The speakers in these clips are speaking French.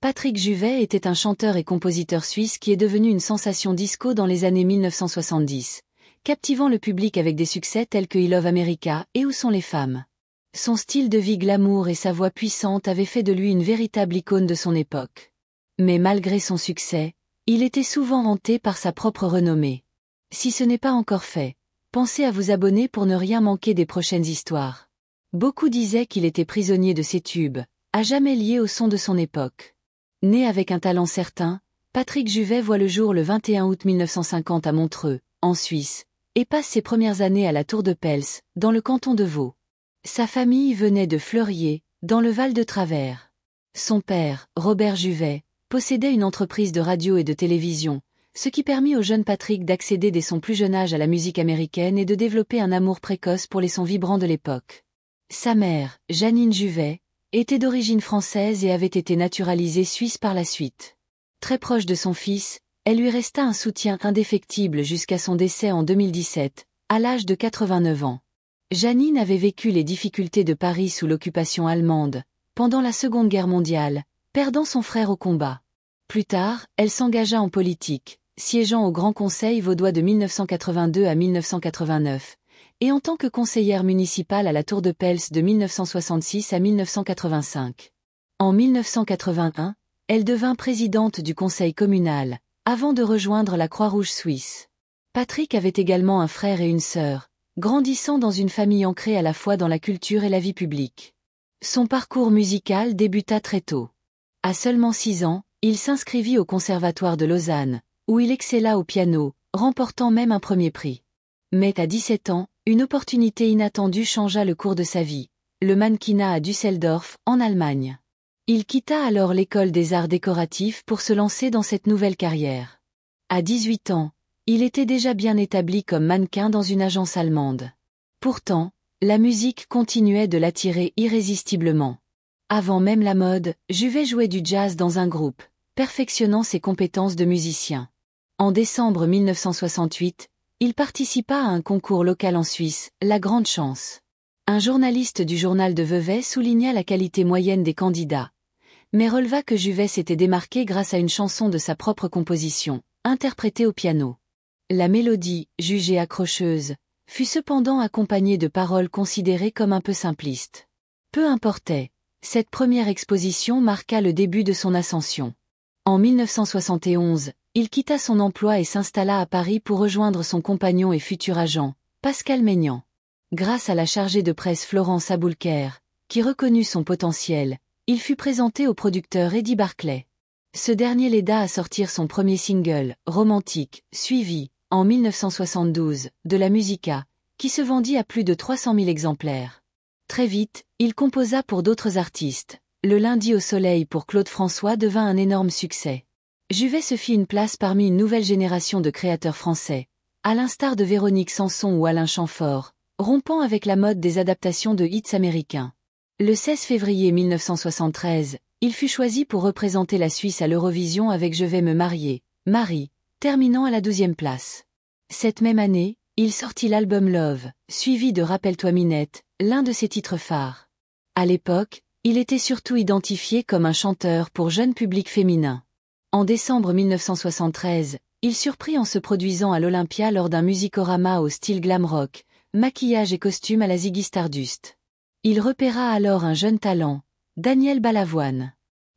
Patrick Juvet était un chanteur et compositeur suisse qui est devenu une sensation disco dans les années 1970, captivant le public avec des succès tels que I Love America et Où sont les femmes. Son style de vie glamour et sa voix puissante avaient fait de lui une véritable icône de son époque. Mais malgré son succès, il était souvent hanté par sa propre renommée. Si ce n'est pas encore fait, pensez à vous abonner pour ne rien manquer des prochaines histoires. Beaucoup disaient qu'il était prisonnier de ses tubes, à jamais lié au son de son époque. Né avec un talent certain, Patrick Juvet voit le jour le 21 août 1950 à Montreux, en Suisse, et passe ses premières années à la Tour de Pels, dans le canton de Vaud. Sa famille venait de Fleurier, dans le Val de Travers. Son père, Robert Juvet, possédait une entreprise de radio et de télévision, ce qui permit au jeune Patrick d'accéder dès son plus jeune âge à la musique américaine et de développer un amour précoce pour les sons vibrants de l'époque. Sa mère, Janine Juvet, était d'origine française et avait été naturalisée suisse par la suite. Très proche de son fils, elle lui resta un soutien indéfectible jusqu'à son décès en 2017, à l'âge de 89 ans. Janine avait vécu les difficultés de Paris sous l'occupation allemande, pendant la Seconde Guerre mondiale, perdant son frère au combat. Plus tard, elle s'engagea en politique, siégeant au Grand Conseil vaudois de 1982 à 1989, et en tant que conseillère municipale à la Tour de Pels de 1966 à 1985. En 1981, elle devint présidente du conseil communal, avant de rejoindre la Croix-Rouge suisse. Patrick avait également un frère et une sœur, grandissant dans une famille ancrée à la fois dans la culture et la vie publique. Son parcours musical débuta très tôt. À seulement 6 ans, il s'inscrivit au Conservatoire de Lausanne, où il excella au piano, remportant même un premier prix. Mais à 17 ans, une opportunité inattendue changea le cours de sa vie, le mannequinat à Düsseldorf, en Allemagne. Il quitta alors l'école des arts décoratifs pour se lancer dans cette nouvelle carrière. À 18 ans, il était déjà bien établi comme mannequin dans une agence allemande. Pourtant, la musique continuait de l'attirer irrésistiblement. Avant même la mode, Juvet jouait du jazz dans un groupe, perfectionnant ses compétences de musicien. En décembre 1968, il participa à un concours local en Suisse, La Grande Chance. Un journaliste du journal de Vevey souligna la qualité moyenne des candidats, mais releva que Juvet s'était démarqué grâce à une chanson de sa propre composition, interprétée au piano. La mélodie, jugée accrocheuse, fut cependant accompagnée de paroles considérées comme un peu simplistes. Peu importait, cette première exposition marqua le début de son ascension. En 1971, il quitta son emploi et s'installa à Paris pour rejoindre son compagnon et futur agent, Pascal Maignan. Grâce à la chargée de presse Florence Aboulker, qui reconnut son potentiel, il fut présenté au producteur Eddie Barclay. Ce dernier l'aida à sortir son premier single, Romantique, suivi, en 1972, de la Musica, qui se vendit à plus de 300 000 exemplaires. Très vite, il composa pour d'autres artistes. Le Lundi au soleil pour Claude François devint un énorme succès. Juvet se fit une place parmi une nouvelle génération de créateurs français, à l'instar de Véronique Sanson ou Alain Chamfort, rompant avec la mode des adaptations de hits américains. Le 16 février 1973, il fut choisi pour représenter la Suisse à l'Eurovision avec Je vais me marier, Marie, terminant à la 12e place. Cette même année, il sortit l'album Love, suivi de Rappelle-toi Minette, l'un de ses titres phares. À l'époque, il était surtout identifié comme un chanteur pour jeune public féminin. En décembre 1973, il surprit en se produisant à l'Olympia lors d'un musicorama au style glam rock, maquillage et costume à la Ziggy Stardust. Il repéra alors un jeune talent, Daniel Balavoine.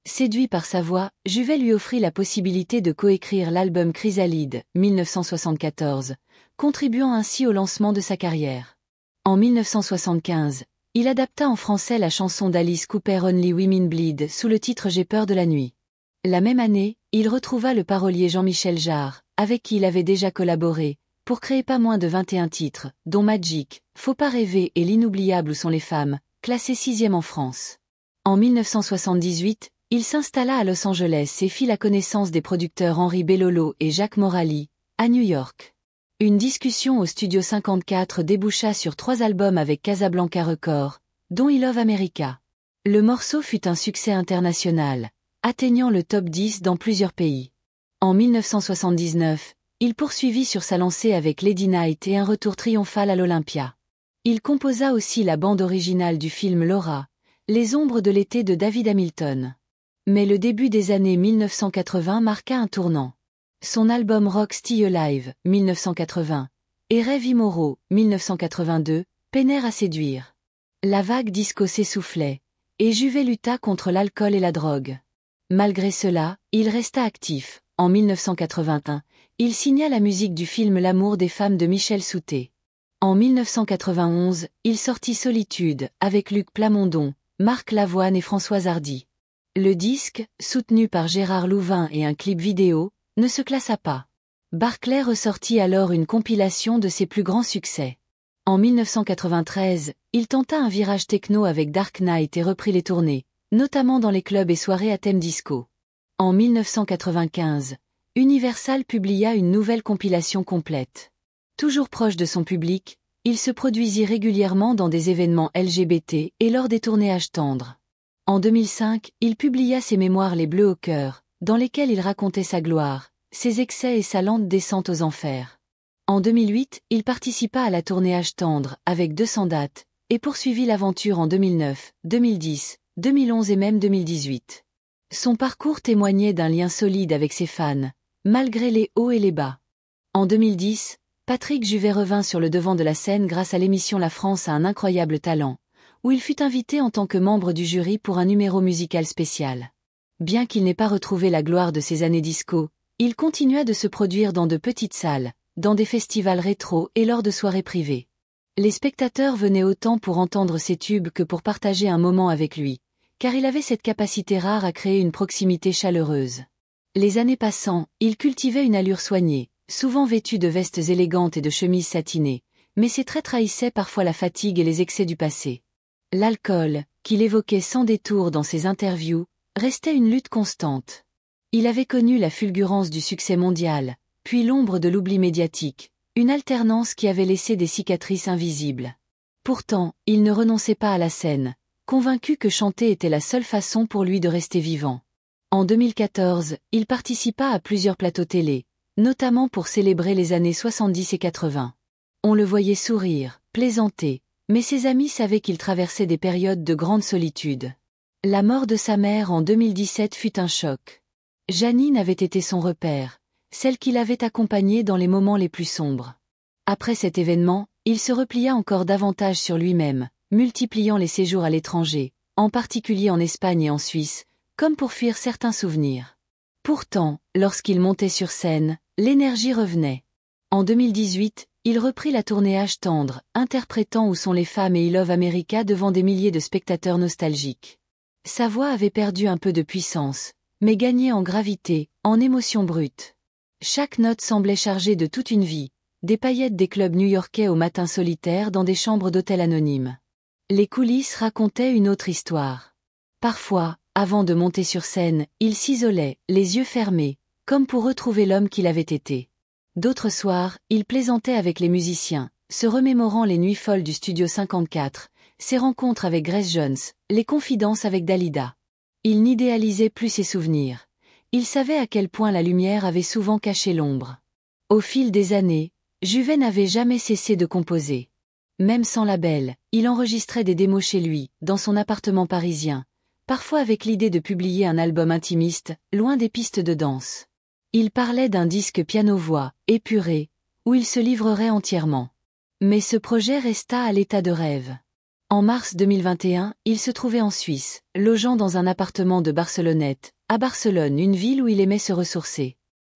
Séduit par sa voix, Juvet lui offrit la possibilité de coécrire l'album Chrysalide, 1974, contribuant ainsi au lancement de sa carrière. En 1975, il adapta en français la chanson d'Alice Cooper Only Women Bleed sous le titre J'ai peur de la nuit. La même année, il retrouva le parolier Jean-Michel Jarre, avec qui il avait déjà collaboré, pour créer pas moins de 21 titres, dont Magic, Faut pas rêver et L'inoubliable Où sont les femmes, classé 6e en France. En 1978, il s'installa à Los Angeles et fit la connaissance des producteurs Henri Bellolo et Jacques Morali, à New York. Une discussion au Studio 54 déboucha sur 3 albums avec Casablanca Records, dont I Love America. Le morceau fut un succès international, atteignant le top 10 dans plusieurs pays. En 1979, il poursuivit sur sa lancée avec Lady Night et un retour triomphal à l'Olympia. Il composa aussi la bande originale du film Laura, Les ombres de l'été de David Hamilton. Mais le début des années 1980 marqua un tournant. Son album Rock Still Alive, 1980, et Rêve Immoraux, 1982, peinèrent à séduire. La vague disco s'essoufflait, et Juvet lutta contre l'alcool et la drogue. Malgré cela, il resta actif. En 1981, il signa la musique du film L'amour des femmes de Michel Souté. En 1991, il sortit Solitude, avec Luc Plamondon, Marc Lavoine et Françoise Hardy. Le disque, soutenu par Gérard Louvain et un clip vidéo, ne se classa pas. Barclay ressortit alors une compilation de ses plus grands succès. En 1993, il tenta un virage techno avec Dark Knight et reprit les tournées, notamment dans les clubs et soirées à thème disco. En 1995, Universal publia une nouvelle compilation complète. Toujours proche de son public, il se produisit régulièrement dans des événements LGBT et lors des tournéages tendres. En 2005, il publia ses mémoires Les Bleus au cœur, dans lesquels il racontait sa gloire, ses excès et sa lente descente aux enfers. En 2008, il participa à la tournée Âge tendre, avec 200 dates, et poursuivit l'aventure en 2009, 2010, 2011 et même 2018. Son parcours témoignait d'un lien solide avec ses fans, malgré les hauts et les bas. En 2010, Patrick Juvet revint sur le devant de la scène grâce à l'émission La France a un incroyable talent, où il fut invité en tant que membre du jury pour un numéro musical spécial. Bien qu'il n'ait pas retrouvé la gloire de ses années disco, il continua de se produire dans de petites salles, dans des festivals rétro et lors de soirées privées. Les spectateurs venaient autant pour entendre ses tubes que pour partager un moment avec lui, car il avait cette capacité rare à créer une proximité chaleureuse. Les années passant, il cultivait une allure soignée, souvent vêtu de vestes élégantes et de chemises satinées, mais ses traits trahissaient parfois la fatigue et les excès du passé. L'alcool, qu'il évoquait sans détour dans ses interviews, restait une lutte constante. Il avait connu la fulgurance du succès mondial, puis l'ombre de l'oubli médiatique, une alternance qui avait laissé des cicatrices invisibles. Pourtant, il ne renonçait pas à la scène, convaincu que chanter était la seule façon pour lui de rester vivant. En 2014, il participa à plusieurs plateaux télé, notamment pour célébrer les années 70 et 80. On le voyait sourire, plaisanter, mais ses amis savaient qu'il traversait des périodes de grande solitude. La mort de sa mère en 2017 fut un choc. Janine avait été son repère, celle qui l'avait accompagné dans les moments les plus sombres. Après cet événement, il se replia encore davantage sur lui-même, multipliant les séjours à l'étranger, en particulier en Espagne et en Suisse, comme pour fuir certains souvenirs. Pourtant, lorsqu'il montait sur scène, l'énergie revenait. En 2018, il reprit la tournée Âge tendre, interprétant Où sont les femmes et I Love America devant des milliers de spectateurs nostalgiques. Sa voix avait perdu un peu de puissance, mais gagnait en gravité, en émotion brute. Chaque note semblait chargée de toute une vie, des paillettes des clubs new-yorkais au matin solitaire dans des chambres d'hôtel anonymes. Les coulisses racontaient une autre histoire. Parfois, avant de monter sur scène, il s'isolait, les yeux fermés, comme pour retrouver l'homme qu'il avait été. D'autres soirs, il plaisantait avec les musiciens, se remémorant les nuits folles du Studio 54, ses rencontres avec Grace Jones, les confidences avec Dalida. Il n'idéalisait plus ses souvenirs. Il savait à quel point la lumière avait souvent caché l'ombre. Au fil des années, Juvet n'avait jamais cessé de composer. Même sans label, il enregistrait des démos chez lui, dans son appartement parisien, parfois avec l'idée de publier un album intimiste, loin des pistes de danse. Il parlait d'un disque piano-voix, épuré, où il se livrerait entièrement. Mais ce projet resta à l'état de rêve. En mars 2021, il se trouvait en Suisse, logeant dans un appartement de Barcelonnette, à Barcelone, une ville où il aimait se ressourcer.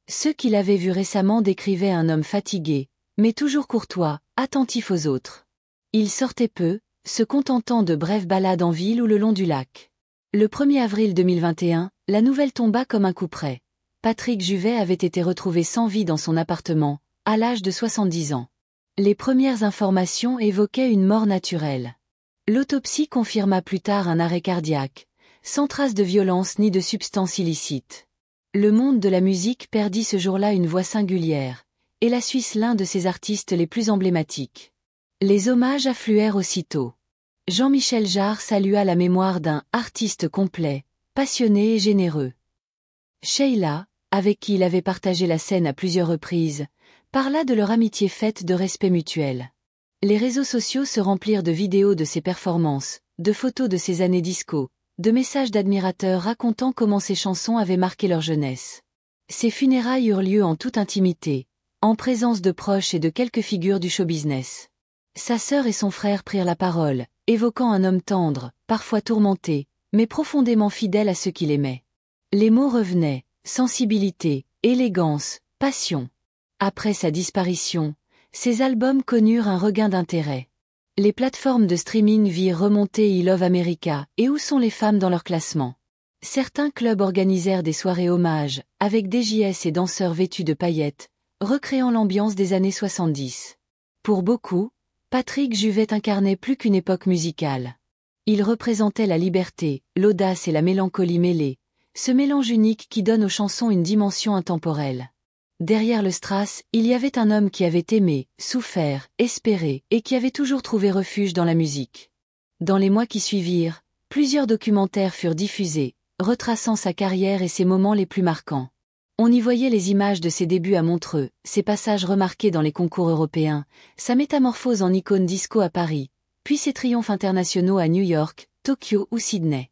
Ceux qui l'avaient vu récemment décrivaient un homme fatigué, mais toujours courtois, attentif aux autres. Il sortait peu, se contentant de brèves balades en ville ou le long du lac. Le 1er avril 2021, la nouvelle tomba comme un coup près. Patrick Juvet avait été retrouvé sans vie dans son appartement, à l'âge de 70 ans. Les premières informations évoquaient une mort naturelle. L'autopsie confirma plus tard un arrêt cardiaque, sans trace de violence ni de substance illicite. Le monde de la musique perdit ce jour-là une voix singulière, et la Suisse l'un de ses artistes les plus emblématiques. Les hommages affluèrent aussitôt. Jean-Michel Jarre salua la mémoire d'un « artiste complet, passionné et généreux ». Sheila, avec qui il avait partagé la scène à plusieurs reprises, parla de leur amitié faite de respect mutuel. Les réseaux sociaux se remplirent de vidéos de ses performances, de photos de ses années disco, de messages d'admirateurs racontant comment ses chansons avaient marqué leur jeunesse. Ses funérailles eurent lieu en toute intimité, en présence de proches et de quelques figures du show business. Sa sœur et son frère prirent la parole, évoquant un homme tendre, parfois tourmenté, mais profondément fidèle à ceux qu'il aimait. Les mots revenaient, sensibilité, élégance, passion. Après sa disparition, ses albums connurent un regain d'intérêt. Les plateformes de streaming virent remonter I Love America et Où sont les femmes dans leur classement. Certains clubs organisèrent des soirées hommages, avec DJs et danseurs vêtus de paillettes, recréant l'ambiance des années 70. Pour beaucoup, Patrick Juvet incarnait plus qu'une époque musicale. Il représentait la liberté, l'audace et la mélancolie mêlées, ce mélange unique qui donne aux chansons une dimension intemporelle. Derrière le strass, il y avait un homme qui avait aimé, souffert, espéré, et qui avait toujours trouvé refuge dans la musique. Dans les mois qui suivirent, plusieurs documentaires furent diffusés, retraçant sa carrière et ses moments les plus marquants. On y voyait les images de ses débuts à Montreux, ses passages remarqués dans les concours européens, sa métamorphose en icône disco à Paris, puis ses triomphes internationaux à New York, Tokyo ou Sydney.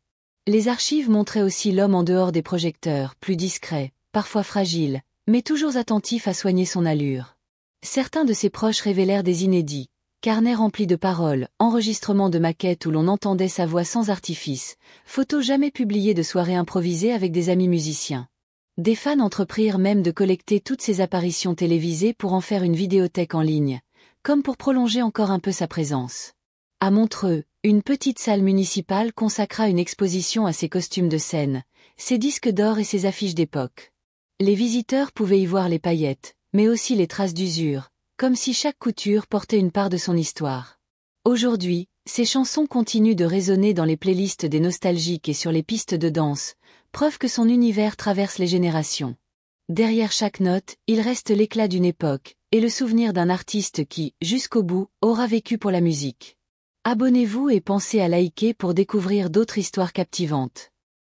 Les archives montraient aussi l'homme en dehors des projecteurs, plus discret, parfois fragile, mais toujours attentif à soigner son allure. Certains de ses proches révélèrent des inédits, carnets remplis de paroles, enregistrements de maquettes où l'on entendait sa voix sans artifice, photos jamais publiées de soirées improvisées avec des amis musiciens. Des fans entreprirent même de collecter toutes ses apparitions télévisées pour en faire une vidéothèque en ligne, comme pour prolonger encore un peu sa présence. À Montreux, une petite salle municipale consacra une exposition à ses costumes de scène, ses disques d'or et ses affiches d'époque. Les visiteurs pouvaient y voir les paillettes, mais aussi les traces d'usure, comme si chaque couture portait une part de son histoire. Aujourd'hui, ses chansons continuent de résonner dans les playlists des nostalgiques et sur les pistes de danse, preuve que son univers traverse les générations. Derrière chaque note, il reste l'éclat d'une époque, et le souvenir d'un artiste qui, jusqu'au bout, aura vécu pour la musique. Abonnez-vous et pensez à liker pour découvrir d'autres histoires captivantes.